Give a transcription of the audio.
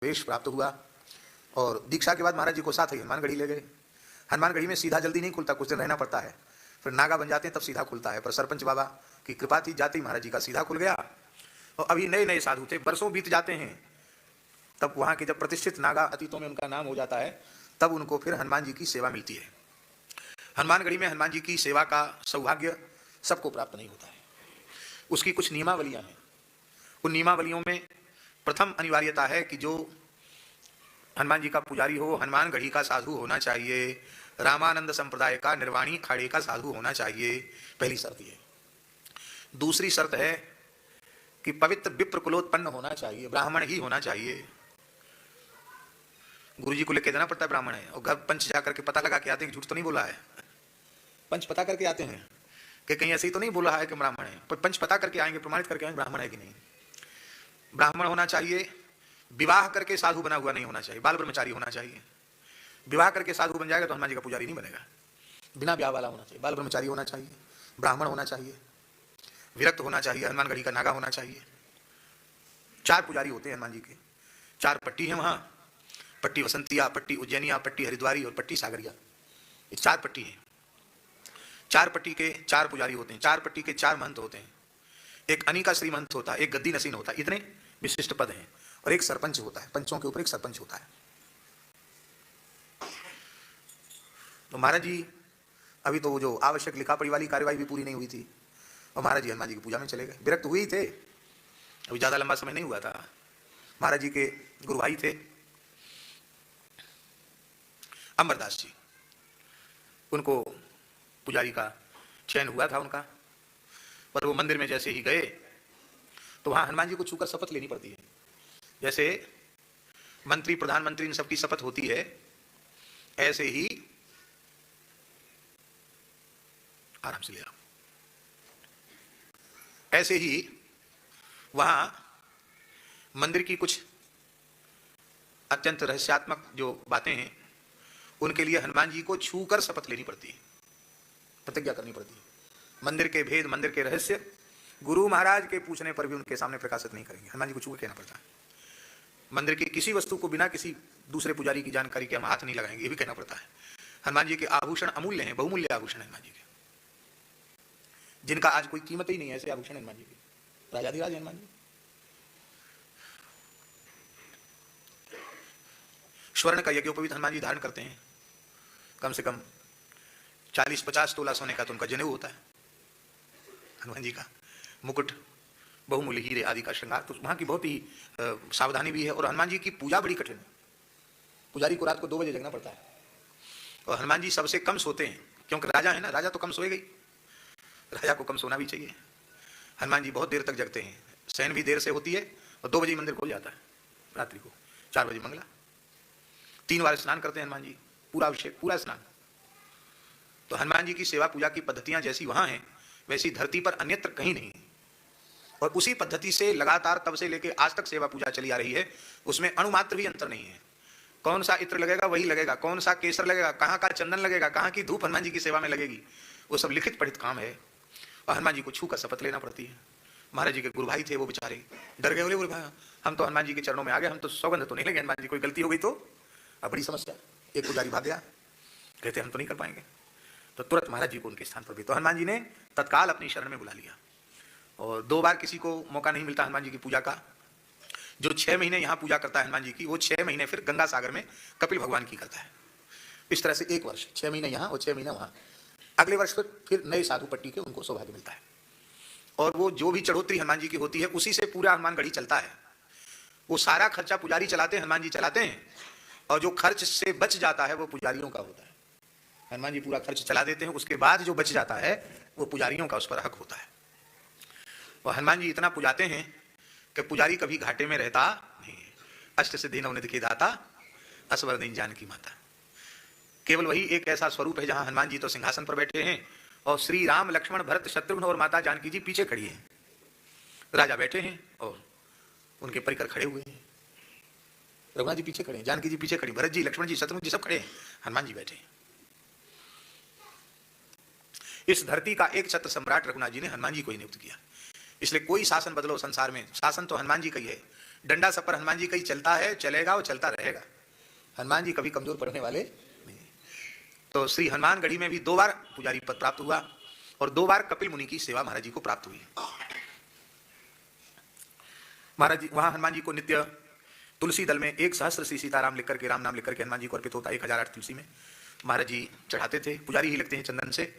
वेश प्राप्त हुआ और दीक्षा के बाद महाराज जी को साथ ही हनुमानगढ़ी ले गए। हनुमानगढ़ी में सीधा जल्दी नहीं खुलता, कुछ दिन रहना पड़ता है, फिर नागा बन जाते हैं तब सीधा खुलता है। पर सरपंच बाबा की कृपा थी, जाते ही महाराज जी का सीधा खुल गया। और अभी नए नए साधु थे, वर्षों बीत जाते हैं, तब वहाँ के जब प्रतिष्ठित नागा अतीतों में उनका नाम हो जाता है, तब उनको फिर हनुमान जी की सेवा मिलती है। हनुमानगढ़ी में हनुमान जी की सेवा का सौभाग्य सबको प्राप्त नहीं होता है, उसकी कुछ नियमावलियाँ हैं। उन नियमावलियों में प्रथम अनिवार्यता है कि जो हनुमान जी का पुजारी हो, हनुमानगढ़ी का साधु होना चाहिए, रामानंद संप्रदाय का निर्वाणी अखाड़े का साधु होना चाहिए, पहली शर्त ये। दूसरी शर्त है कि पवित्र विप्र कुलोत्पन्न होना चाहिए, ब्राह्मण ही होना चाहिए। गुरु जी को लेके देना पड़ता है ब्राह्मण है, और घर पंच जाकर के पता लगा के आते हैं, झूठ तो नहीं बोला है। पंच पता करके आते हैं कि कहीं ऐसे ही तो नहीं बोला है कि ब्राह्मण है, पर पंच पता करके आएंगे, प्रमाणित करके आएंगे ब्राह्मण है कि नहीं। ब्राह्मण होना चाहिए, विवाह करके साधु बना हुआ नहीं होना चाहिए, बाल ब्रह्मचारी होना चाहिए। विवाह करके साधु बन जाएगा तो हनुमान जी का पुजारी नहीं बनेगा। बिना ब्याह वाला होना चाहिए, बाल ब्रह्मचारी होना चाहिए, ब्राह्मण होना चाहिए, विरक्त होना चाहिए, हनुमानगढ़ी का नागा होना चाहिए। 4 पुजारी होते हैं हनुमान जी के, 4 पट्टी हैं वहाँ, पट्टी वसंतिया, पट्टी उज्जैनिया, पट्टी हरिद्वारी और पट्टी सागरिया, ये 4 पट्टी हैं। 4 पट्टी के 4 पुजारी होते हैं, 4 पट्टी के 4 महंत होते हैं। एक अनिका श्री महंत होता है, एक गद्दी नसीन होता है, इतने विशिष्ट पद हैं। और एक सरपंच होता है, पंचों के ऊपर एक सरपंच होता है। तो महाराज जी अभी तो वो जो आवश्यक लिखा पढ़ी वाली कार्यवाही भी पूरी नहीं हुई थी, और महाराज जी हनुमान जी की पूजा में चले गए। विरक्त हुए ही थे, अभी ज़्यादा लंबा समय नहीं हुआ था। महाराज जी के गुरु भाई थे अमरदास जी, उनको पुजारी का चयन हुआ था उनका, पर वो मंदिर में जैसे ही गए तो वहाँ हनुमान जी को छूकर शपथ लेनी पड़ती है। जैसे मंत्री प्रधानमंत्री इन सबकी शपथ होती है, ऐसे ही आराम से ले आओ, ऐसे ही वहां मंदिर की कुछ अत्यंत रहस्यात्मक जो बातें हैं, उनके लिए हनुमान जी को छूकर शपथ लेनी पड़ती है, प्रतिज्ञा करनी पड़ती है। मंदिर के भेद, मंदिर के रहस्य गुरु महाराज के पूछने पर भी उनके सामने प्रकाशित नहीं करेंगे, हनुमान जी को छूकर कहना पड़ता है। मंदिर की किसी वस्तु को बिना किसी दूसरे पुजारी की जानकारी के हम हाथ नहीं लगाएंगे, ये भी कहना पड़ता है। हनुमान जी के आभूषण अमूल्य हैं, बहुमूल्य आभूषण है हनुमान जी के, जिनका आज कोई कीमत ही नहीं है, ऐसे आभूषण हनुमान जी के, राजाधिराज हनुमान जी। स्वर्ण का यज्ञोपवीत हनुमान जी धारण करते हैं, कम से कम 40-50 तोला सोने का तो उनका जनेऊ होता है। हनुमान जी का मुकुट, बहुमूल्य हीरे आदि का श्रृंगार, तो वहाँ की बहुत ही सावधानी भी है। और हनुमान जी की पूजा बड़ी कठिन है, पुजारी को रात को 2 बजे जगना पड़ता है, और हनुमान जी सबसे कम सोते हैं, क्योंकि राजा है ना, राजा तो कम सोएगा ही, राजा को कम सोना भी चाहिए। हनुमान जी बहुत देर तक जगते हैं, शयन भी देर से होती है, और 2 बजे मंदिर खोल जाता है रात्रि को, 4 बजे मंगला। 3 बार स्नान करते हैं हनुमान जी, पूरा अभिषेक, पूरा स्नान। तो हनुमान जी की सेवा पूजा की पद्धतियां जैसी वहां हैं, वैसी धरती पर अन्यत्र कहीं नहीं है। और उसी पद्धति से लगातार तब से लेकर आज तक सेवा पूजा चली आ रही है, उसमें अणुमात्र भी अंतर नहीं है। कौन सा इत्र लगेगा वही लगेगा, कौन सा केसर लगेगा, कहाँ का चंदन लगेगा, कहाँ की धूप हनुमान जी की सेवा में लगेगी, वो सब लिखित पढ़ित काम है। और हनुमान जी को छू कर शपथ लेना पड़ती है। महाराज जी के गुरु भाई थे, वो बेचारे डर गए, बोले भाई हम तो हनुमान जी के चरणों में आ गए, हम तो सौगंध तो नहीं लेंगे, हनुमान जी कोई गलती हो गई तो अब बड़ी समस्या। एक पुजारी भाग गया, कहते हम तो नहीं कर पाएंगे, तो तुरंत महाराज जी को उनके स्थान पर भी, तो हनुमान जी ने तत्काल अपनी शरण में बुला लिया। और 2 बार किसी को मौका नहीं मिलता हनुमान जी की पूजा का। जो 6 महीने यहाँ पूजा करता है हनुमान जी की, वो 6 महीने फिर गंगा सागर में कपिल भगवान की करता है। इस तरह से 1 वर्ष, 6 महीने यहाँ और 6 महीने वहाँ। अगले वर्ष फिर नए साधु पट्टी के उनको सौभाग्य मिलता है। और वो जो भी चढ़ोतरी हनुमान जी की होती है, उसी से पूरा हनुमानगढ़ी चलता है। वो सारा खर्चा पुजारी चलाते हैं, हनुमान जी चलाते हैं, और जो खर्च से बच जाता है वो पुजारियों का होता है। हनुमान जी पूरा खर्च चला देते हैं, उसके बाद जो बच जाता है वो पुजारियों का उस पर हक होता है। और हनुमान जी इतना पुजाते हैं कि पुजारी कभी घाटे में रहता नहीं है। अष्ट सिद्धि नवनिधि की दाता, असवर दीन जानकी माता। केवल वही एक ऐसा स्वरूप है जहां हनुमान जी तो सिंहासन पर बैठे हैं, और श्री राम लक्ष्मण भरत शत्रुघ्न और माता जानकी जी पीछे खड़ी हैं। राजा बैठे हैं और उनके परिकर खड़े हुए हैं। रघुनाथ जी पीछे खड़े हैं, जानकी जी पीछे खड़ी, भरत जी, लक्ष्मण जी, शत्रुघ्न जी सब खड़े हैं, हनुमान जी बैठे हैं। इस धरती का एक छत्र सम्राट रघुनाथ जी ने हनुमान जी को ही नियुक्त किया। इसलिए कोई शासन बदलो संसार में, शासन तो हनुमान जी का ही है। डंडा सब पर हनुमान जी का ही चलता है, चलेगा और चलता रहेगा। हनुमान जी कभी कमजोर पड़ने वाले नहीं। तो श्री हनुमानगढ़ी में भी 2 बार पुजारी पद प्राप्त हुआ और 2 बार कपिल मुनि की सेवा महाराज जी को प्राप्त हुई। महाराज जी वहां हनुमान जी को नित्य तुलसी दल में 1 सहस्त्र श्री सीताराम लिख करके, राम नाम लिख करके हनुमान जी को अर्पित होता, 1008 तुलसी में महाराज जी चढ़ाते थे। पुजारी ही लगते हैं चंदन से।